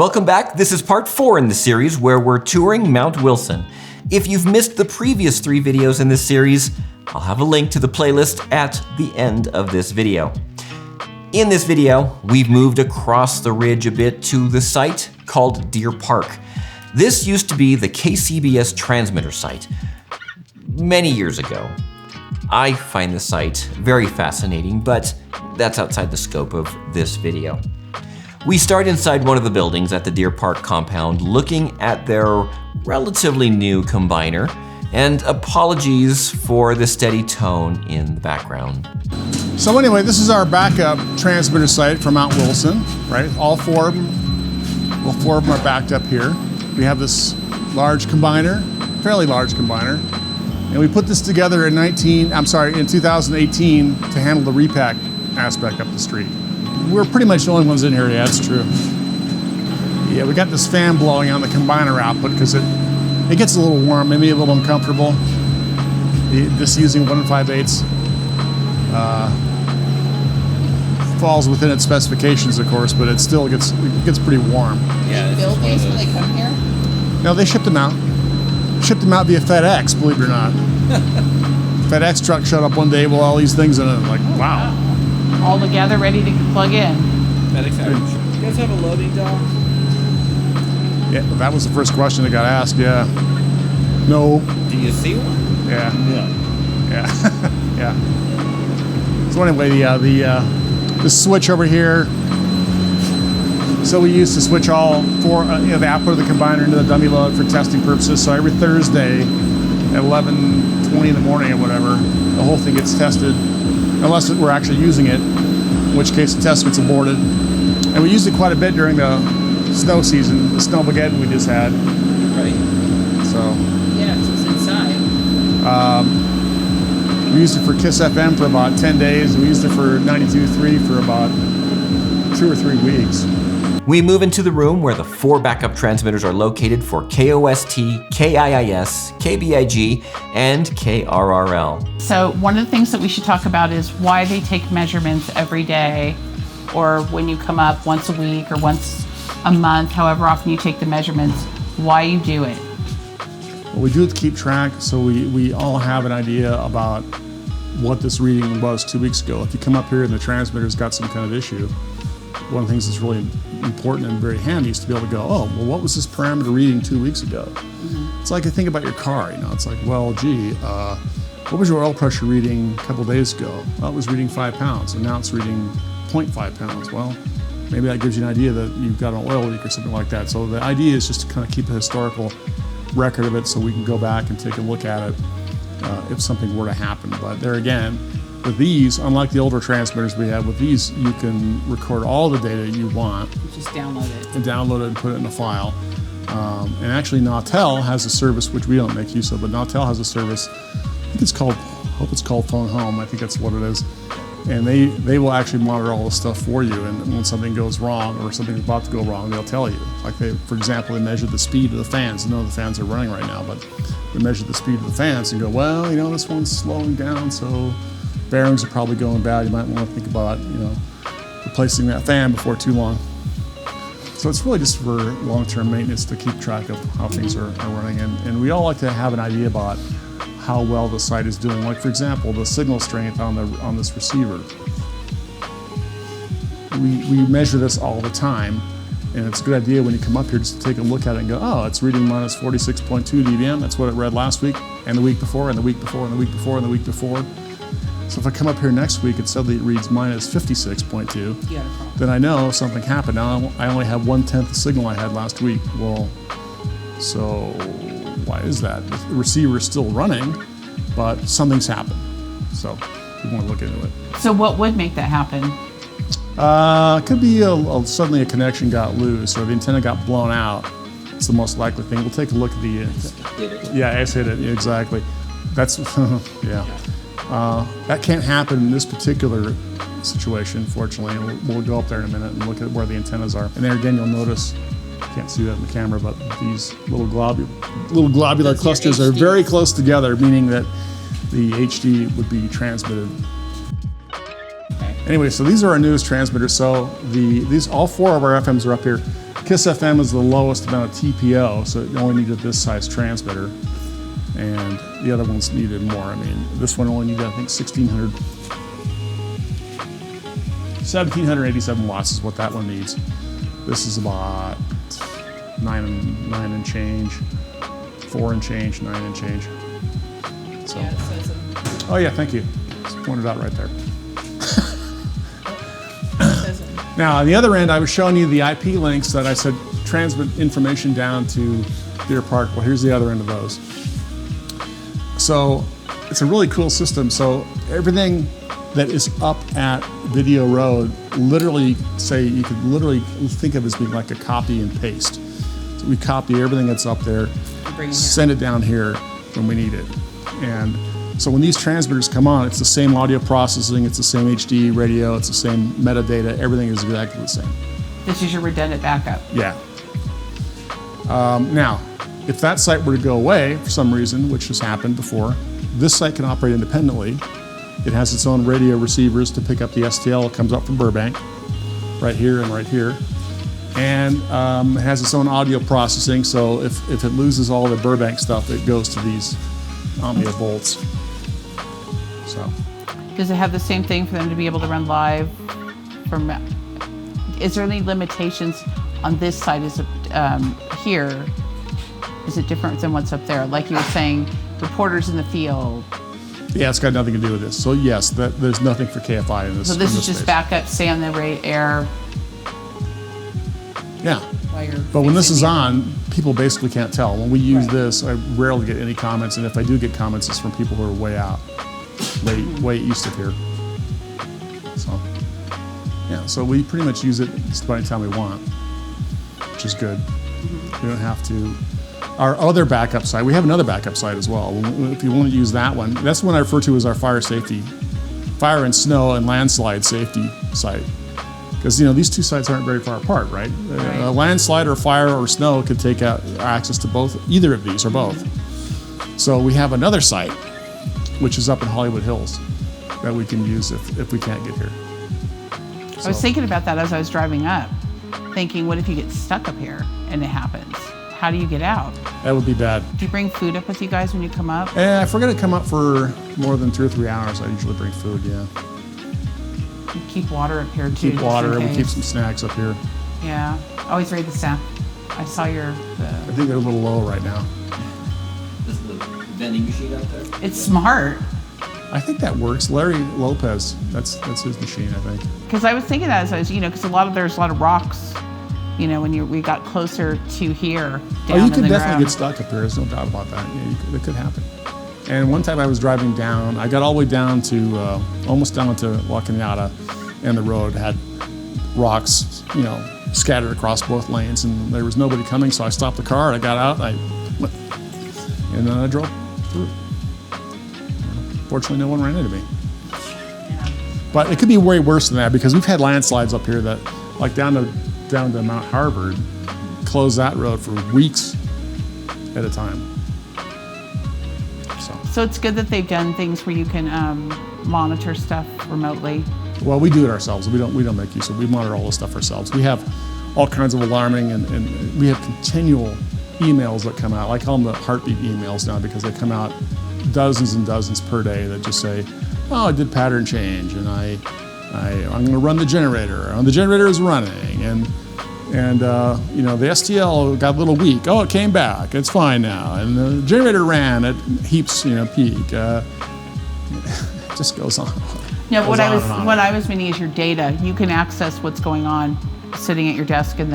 Welcome back. This is part 4 in the series where we're touring Mount Wilson. If you've missed the previous 3 videos in this series, I'll have a link to the playlist at the end of this video. In this video, we've moved across the ridge a bit to the site called Deer Park. This used to be the KCBS transmitter site many years ago. I find the site very fascinating, but that's outside the scope of this video. We start inside one of the buildings at the Deer Park compound looking at their relatively new combiner, and apologies for the steady tone in the background. So anyway, this is our backup transmitter site for Mount Wilson, right? All 4 of them, well, 4 of them are backed up here. We have this large combiner, fairly large combiner, and we put this together in 2018 to handle the repack aspect up the street. We're pretty much the only ones in here, yeah, that's true. Yeah, we got this fan blowing on the combiner output because it gets a little warm, maybe a little uncomfortable. This using 1 5/8 falls within its specifications, of course, but it still gets pretty warm. Yeah, They build these when they come here? No, they shipped them out. Shipped them out via FedEx, believe it or not. FedEx truck showed up one day with all these things in it. Like, wow. All together, ready to plug in. FedEx average. You guys have a loading dock? Yeah, that was the first question that got asked, yeah. No. Do you see one? Yeah. Yeah. Yeah. So anyway, the switch over here. So we used to switch all 4, the output of the combiner into the dummy load for testing purposes. So every Thursday at 11:20 in the morning or whatever, the whole thing gets tested, unless we're actually using it, in which case the test gets aborted. And we used it quite a bit during the snow season, the Snowmageddon we just had. Right. So. Yeah, it's inside. We used it for KISS FM for about 10 days. We used it for 92.3 for about 2 or 3 weeks. We move into the room where the 4 backup transmitters are located for KOST, KIIS, KBIG, and KRRL. So one of the things that we should talk about is why they take measurements every day, or when you come up once a week or once a month, however often you take the measurements, why you do it. Well, we do it to keep track, so we all have an idea about what this reading was 2 weeks ago. If you come up here and the transmitter's got some kind of issue, one of the things that's really important and very handy is to be able to go, oh, well, what was this parameter reading 2 weeks ago? Mm-hmm. It's like you think about your car, it's like, well, gee, what was your oil pressure reading a couple days ago? Well, it was reading 5 pounds, and now it's reading 0.5 pounds. Well, maybe that gives you an idea that you've got an oil leak or something like that. So the idea is just to kind of keep a historical record of it so we can go back and take a look at it if something were to happen. But there again, with these, unlike the older transmitters we have, with these you can record all the data you want. You just download it. And download it and put it in a file. And actually Nautel has a service which we don't make use of, but Nautel has a service, I think it's called, Phone Home, I think that's what it is. And they will actually monitor all the stuff for you, and when something goes wrong or something's about to go wrong, they'll tell you. Like for example, they measure the speed of the fans. I know the fans are running right now, but they measure the speed of the fans and go, well, this one's slowing down, so bearings are probably going bad. You might want to think about, replacing that fan before too long. So it's really just for long-term maintenance to keep track of how things are running, and we all like to have an idea about how well the site is doing. Like for example, the signal strength on this receiver. We measure this all the time, and it's a good idea when you come up here just to take a look at it and go, oh, it's reading minus 46.2 dBm. That's what it read last week, and the week before, and the week before, and the week before, and the week before. So if I come up here next week and suddenly it reads minus 56.2, then I know something happened. Now I only have 1/10 the signal I had last week. Well, so why is that? The receiver is still running, but something's happened. So we want to look into it. So what would make that happen? It could be suddenly a connection got loose or the antenna got blown out. It's the most likely thing. We'll take a look at the... Yeah, it's hit it, exactly. That's, yeah. That can't happen in this particular situation, fortunately. We'll go up there in a minute and look at where the antennas are. And there again, you'll notice, can't see that in the camera, but these little globular clusters are very close together, meaning that the HD would be transmitted. Anyway, so these are our newest transmitters. So these all 4 of our FMs are up here. KISS FM is the lowest amount of TPO, so it only needed this size transmitter, and the other ones needed more. I mean, this one only needed, I think, 1787 watts is what that one needs. This is about 9 and change, 4 and change, 9 and change. So. Yeah, it says Oh yeah, thank you. Just pointed out right there. Now, on the other end, I was showing you the IP links that I said transmit information down to Deer Park. Well, here's the other end of those. So it's a really cool system. So everything that is up at Video Road, literally say, you could literally think of as being like a copy and paste. So we copy everything that's up there, send it down here when we need it. And so when these transmitters come on, it's the same audio processing, it's the same HD radio, it's the same metadata, everything is exactly the same. This is your redundant backup. Yeah. Now, if that site were to go away for some reason, which has happened before, this site can operate independently. It has its own radio receivers to pick up the STL. It comes up from Burbank, right here and right here. And it has its own audio processing, so if it loses all the Burbank stuff, it goes to these Omnia Volts. So. Does it have the same thing for them to be able to run live? Is there any limitations on this side? Is it here? Is it different than what's up there? Like you were saying, reporters in the field. Yeah, it's got nothing to do with this. So yes, there's nothing for KFI in this. So this in is just space. backup, stay on the air. Yeah. While you're But when this is fixing on, people basically can't tell. When we use Right. this, I rarely get any comments, and if I do get comments, it's from people who are way out, way east of here. So, yeah, so we pretty much use it just about any time we want, which is good. We don't have to. Our other backup site, we have another backup site as well. If you want to use that one, that's the one I refer to as our fire and snow and landslide safety site. Because these two sites aren't very far apart, right? Right. A landslide or fire or snow could take out access to either of these or both. So we have another site, which is up in Hollywood Hills, that we can use if we can't get here. I was thinking about that as I was driving up, thinking, what if you get stuck up here and it happens? How do you get out? That would be bad. Do you bring food up with you guys when you come up? I forget to come up for more than 2 or 3 hours. I usually bring food, yeah. You keep water up here too. Keep just water, in we keep case. some snacks up here. Yeah, always read the staff. I saw I think they're a little low right now. this is the vending machine out there. It's smart. I think that works. Larry Lopez, that's his machine, I think. Because I was thinking that as I was, because there's a lot of rocks, when we got closer to here, down You in could the definitely ground. get stuck up here. There's no doubt about that. Yeah, it could happen. And one time I was driving down. I got all the way down to almost down to La Cañada, and the road had rocks, scattered across both lanes, and there was nobody coming. So I stopped the car. I got out. And then I drove through. Fortunately, no one ran into me. But it could be way worse than that because we've had landslides up here that, like down to Mount Harvard, close that road for weeks at a time. So it's good that they've done things where you can monitor stuff remotely. Well, we do it ourselves. We don't make use of it. We monitor all this stuff ourselves. We have all kinds of alarming and we have continual emails that come out. I call them the heartbeat emails now because they come out dozens and dozens per day that just say, oh, I did pattern change and I'm going to run the generator. And the generator is running and the STL got a little weak. Oh, it came back. It's fine now. And the generator ran at heaps, peak. It just goes on. No, Goes on and on. what I was meaning is your data. You can access what's going on sitting at your desk in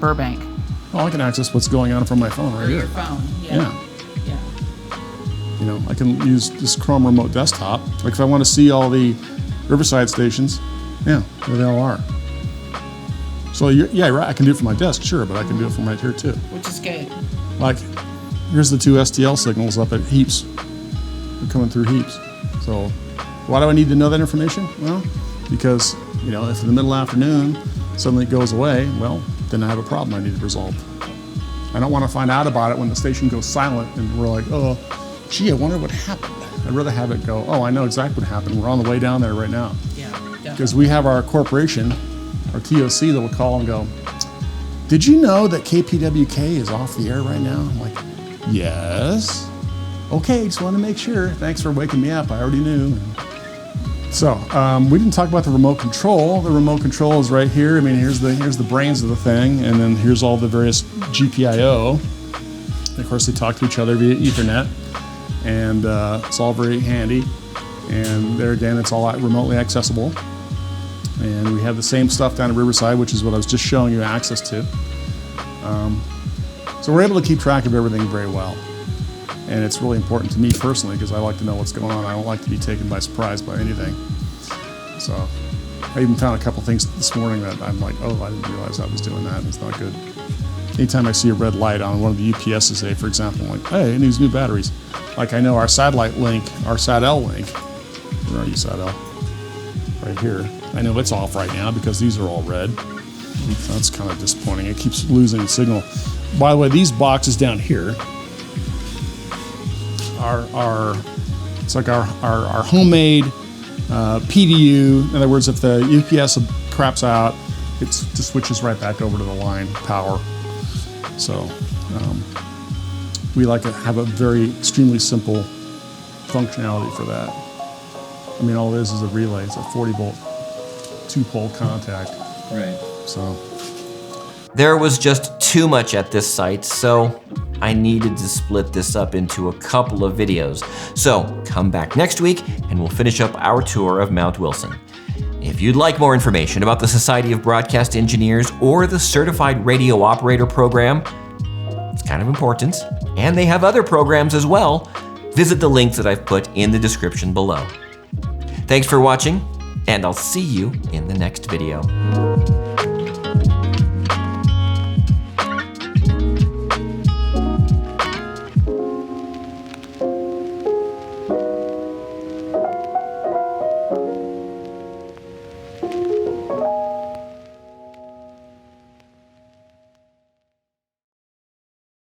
Burbank. Well, I can access what's going on from my phone right here. phone. Yeah. I can use this Chrome remote desktop. Like if I want to see all the Riverside stations, there they all are. So right, I can do it from my desk, sure, but I can do it from right here too. Which is good. Like, here's the 2 STL signals up at Heaps. They're coming through Heaps. So, why do I need to know that information? Well, because, if in the middle of the afternoon suddenly it goes away, well, then I have a problem I need to resolve. I don't want to find out about it when the station goes silent and we're like, oh, gee, I wonder what happened. I'd rather have it go, oh, I know exactly what happened. We're on the way down there right now. Yeah, Because we have our corporation, our TOC, that will call and go, did you know that KPWK is off the air right now? I'm like, yes. Okay, just wanted to make sure. Thanks for waking me up. I already knew. So we didn't talk about the remote control. The remote control is right here. I mean, here's the brains of the thing, and then here's all the various GPIO. And of course, they talk to each other via Ethernet, and it's all very handy. And there again, it's all remotely accessible. And we have the same stuff down at Riverside, which is what I was just showing you access to. So we're able to keep track of everything very well. And it's really important to me personally because I like to know what's going on. I don't like to be taken by surprise by anything. So I even found a couple things this morning that I'm like, oh, I didn't realize I was doing that. It's not good. Anytime I see a red light on one of the UPSs, say, for example, I'm like, hey, it needs new batteries. Like I know our satellite link, our SAT-L link, where are you, SAT-L? Right here. I know it's off right now because these are all red. So that's kind of disappointing. It keeps losing signal. By the way, these boxes down here, it's like our homemade PDU. In other words, if the UPS craps out, it just switches right back over to the line power. So we like to have a very extremely simple functionality for that. I mean, all it is a relay. It's a 40-volt, 2-pole contact. Right. So There was just too much at this site, so I needed to split this up into a couple of videos. So come back next week and we'll finish up our tour of Mount Wilson. If you'd like more information about the Society of Broadcast Engineers or the Certified Radio Operator program, it's kind of important, and they have other programs as well, visit the links that I've put in the description below. Thanks for watching, and I'll see you in the next video.